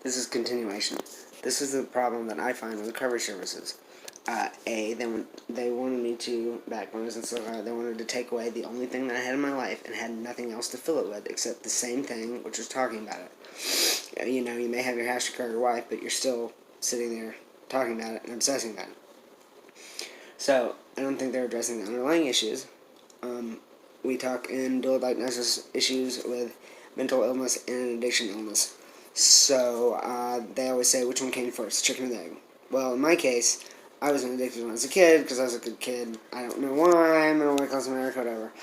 This is continuation. This is the problem that I find with coverage services. They wanted me to, back when I was in Slovakia, they wanted to take away the only thing that I had in my life and had nothing else to fill it with except the same thing, which was talking about it. You know, you may have your hashtag or your wife, but you're still sitting there talking about it and obsessing about it. So, I don't think they're addressing the underlying issues. We talk in dual diagnosis issues with mental illness and addiction illness. So, they always say, which one came first, chicken or the egg? Well, in my case, I was addicted when I was a kid because I was a good kid. I don't know why, middle class America, whatever.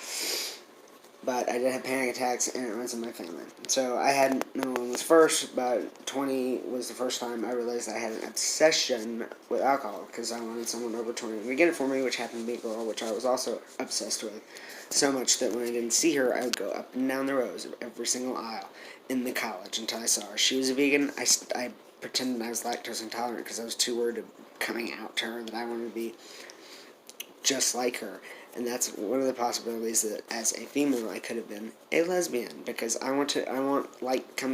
But I did have panic attacks and it runs in my family. So I had mental illness first, but 20 was the first time I realized I had an obsession with alcohol because I wanted someone over 20 to get it for me, which happened to be a girl, which I was also obsessed with. So much that when I didn't see her, I would go up and down the rows of every single aisle in the college until I saw her. She was a vegan. I pretended I was lactose intolerant because I was too worried of coming out to her that I wanted to be just like her. And that's one of the possibilities that as a female I could have been a lesbian because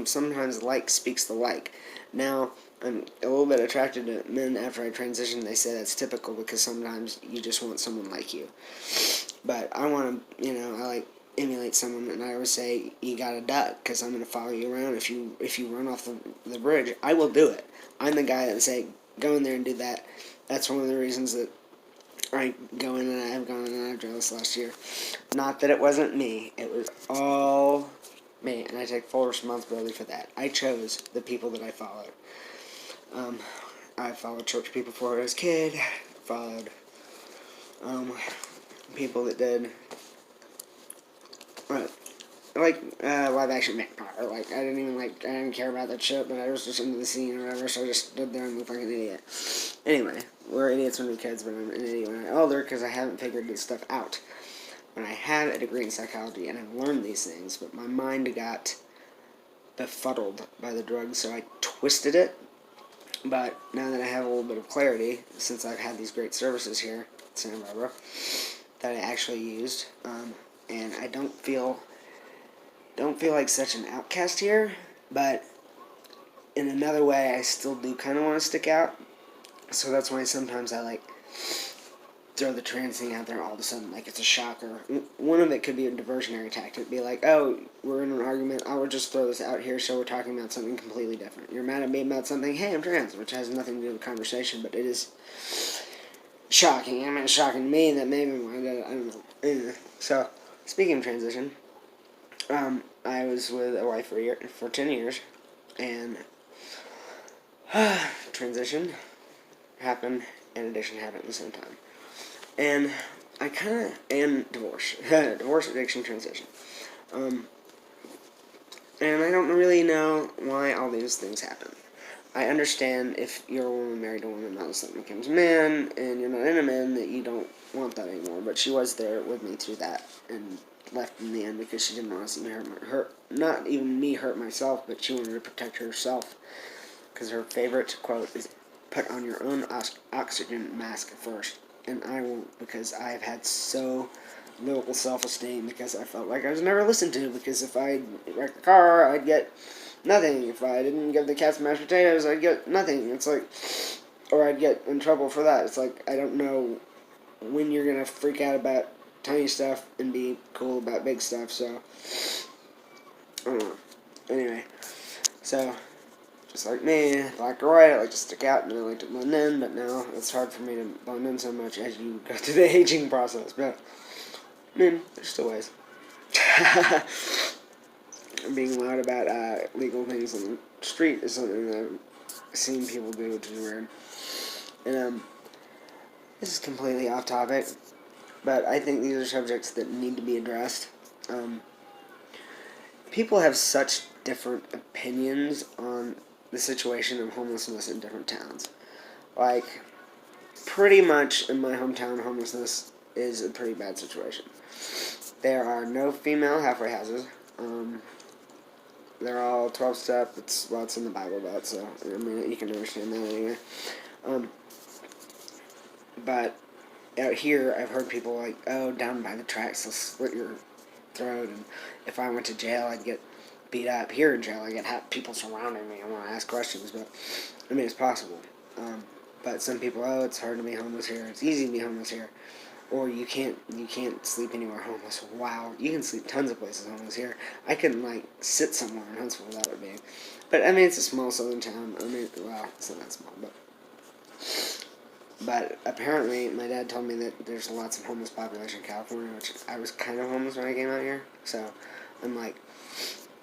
sometimes like speaks the like. Now I'm a little bit attracted to men after I transition. They say that's typical because sometimes you just want someone like you. But I want to, I like emulate someone, and I always say you gotta duck because I'm gonna follow you around. If you run off the bridge, I will do it. I'm the guy that say go in there and do that. That's one of the reasons that I go in and I have gone in and out of jail this last year. Not that it wasn't me. It was all me, and I take full responsibility for that. I chose the people that I followed. I followed church people before I was a kid. Followed people that did live action vampire. I didn't care about that shit, but I was just into the scene or whatever, so I just stood there and looked like an idiot. Anyway, we're idiots when we're kids, but I'm an idiot when I'm older because I haven't figured this stuff out. When I had a degree in psychology and I've learned these things, but my mind got befuddled by the drugs, so I twisted it. But now that I have a little bit of clarity, since I've had these great services here at Santa Barbara that I actually used, and I don't feel like such an outcast here, but in another way, I still do kind of want to stick out. So that's why sometimes I throw the trans thing out there all of a sudden, like it's a shocker. One of it could be a diversionary tactic. Be like, oh, we're in an argument. I would just throw this out here so we're talking about something completely different. You're mad at me about something. Hey, I'm trans, which has nothing to do with conversation, but it is shocking. I mean, it's shocking to me that maybe I don't know. Anyway, so speaking of transition, I was with a wife for 10 years, and transition happened and addiction happened at the same time. And and divorce. Divorce, addiction, transition. And I don't really know why all these things happen. I understand if you're a woman married to a woman, and all of a sudden becomes a man, and you're not in a man, that you don't want that anymore. But she was there with me through that, and left in the end because she didn't want to see me hurt. Not even me hurt myself, but she wanted to protect herself. Because her favorite quote is, put on your own oxygen mask first. And I won't, because I've had so little self-esteem because I felt like I was never listened to. Because if I wrecked the car, I'd get nothing. If I didn't give the cats mashed potatoes, I'd get nothing. It's like, or I'd get in trouble for that. It's like, I don't know when you're going to freak out about tiny stuff and be cool about big stuff, so I don't know. Anyway, so just like me, black or white, I like to stick out and I like to blend in, but now it's hard for me to blend in so much as you go through the aging process, but I mean, there's still ways. Being loud about legal things on the street is something that I've seen people do, which is weird. And this is completely off topic, but I think these are subjects that need to be addressed. People have such different opinions on the situation of homelessness in different towns. Like, pretty much in my hometown, homelessness is a pretty bad situation. There are no female halfway houses. They're all 12-step. It's in the Bible Belt, so I mean, you can understand that anyway. But out here, I've heard people like, oh, down by the tracks, they'll slit your throat, and if I went to jail, I'd get beat up here in jail. I get people surrounding me. I want to ask questions, but I mean, it's possible. But some people, oh, it's hard to be homeless here. It's easy to be homeless here, or you can't sleep anywhere homeless. Wow, you can sleep tons of places homeless here. I couldn't like sit somewhere in Huntsville without it being. But I mean, it's a small southern town. I mean, well, it's not that small, but apparently, my dad told me that there's lots of homeless population in California, which I was kind of homeless when I came out here. So, I'm like,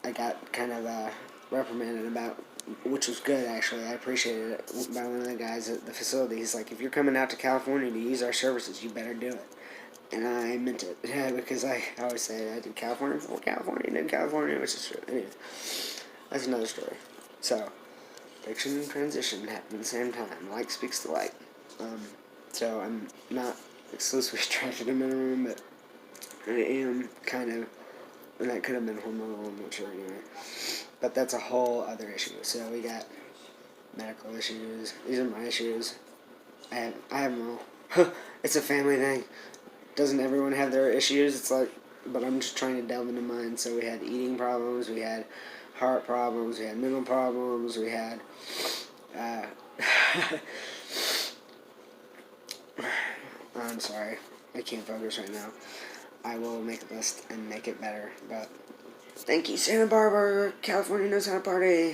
I got kind of reprimanded about, which was good actually. I appreciated it by one of the guys at the facility. He's like, if you're coming out to California to use our services, you better do it. And I meant it, because I always say I did California before California, did California, which is true. Anyway, that's another story. So, fiction and transition happen at the same time. Like speaks to like. So I'm not exclusively attracted to men in a room, but I am kind of, and that could have been hormonal, I'm not sure anyway. But that's a whole other issue. So we got medical issues. These are my issues. I have them all. It's a family thing. Doesn't everyone have their issues? It's like, but I'm just trying to delve into mine. So we had eating problems, we had heart problems, we had mental problems, we had, I'm sorry, I can't focus right now. I will make a list and make it better, but thank you, Santa Barbara. California knows how to party.